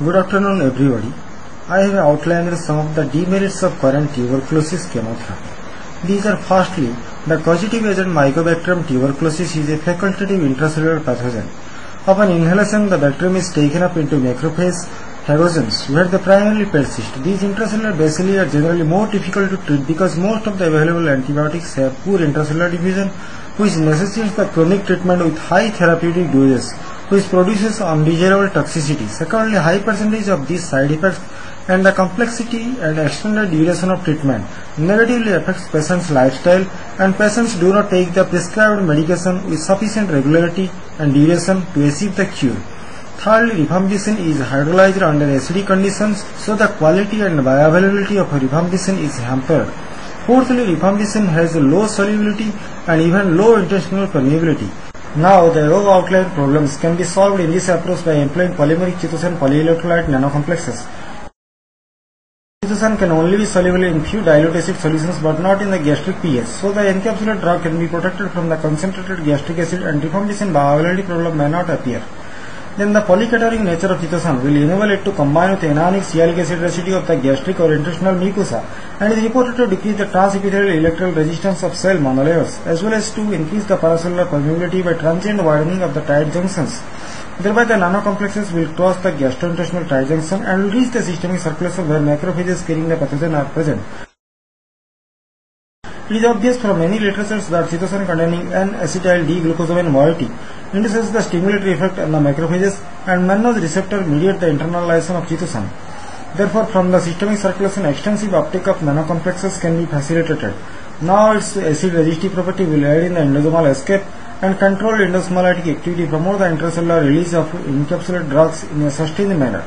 Good afternoon everybody. I have outlined some of the demerits of current tuberculosis chemotherapy. These are firstly, the causative agent Mycobacterium tuberculosis is a facultative intracellular pathogen. Upon inhalation, the bacterium is taken up into macrophage phagogens where they primarily persist. These intracellular bacilli are generally more difficult to treat because most of the available antibiotics have poor intracellular diffusion, which necessitates the chronic treatment with high therapeutic doses, which produces undesirable toxicity. Secondly, high percentage of these side effects and the complexity and extended duration of treatment negatively affects patients' lifestyle, and patients do not take the prescribed medication with sufficient regularity and duration to achieve the cure. Thirdly, rifampicin is hydrolyzed under acidic conditions, so the quality and bioavailability of rifampicin is hampered. Fourthly, rifampicin has a low solubility and even low intestinal permeability. Now, the above outlined problems can be solved in this approach by employing polymeric chitosan polyelectrolyte nanocomplexes. Chitosan can only be soluble in few dilute acid solutions but not in the gastric pH, so the encapsulated drug can be protected from the concentrated gastric acid and rifampicin bioavailability problem may not appear. Then the polycataric nature of chitosan will enable it to combine with anionic sialic acid residue of the gastric or intestinal mucosa and is reported to decrease the transepithelial electrical resistance of cell monolayers as well as to increase the paracellular permeability by transient widening of the tight junctions. Thereby the nanocomplexes will cross the gastrointestinal tight junction and will reach the systemic circulation where macrophages carrying the pathogen are present. It is obvious from many literatures that chitosan containing N-acetyl D-glucosamine moiety induces the stimulatory effect on the macrophages, and mannose receptor mediate the internalization of chitosan. Therefore, from the systemic circulation, extensive uptake of nanocomplexes can be facilitated. Now, its acid resistive property will aid in the endosomal escape, and controlled endosmolytic activity promote the intracellular release of encapsulated drugs in a sustained manner.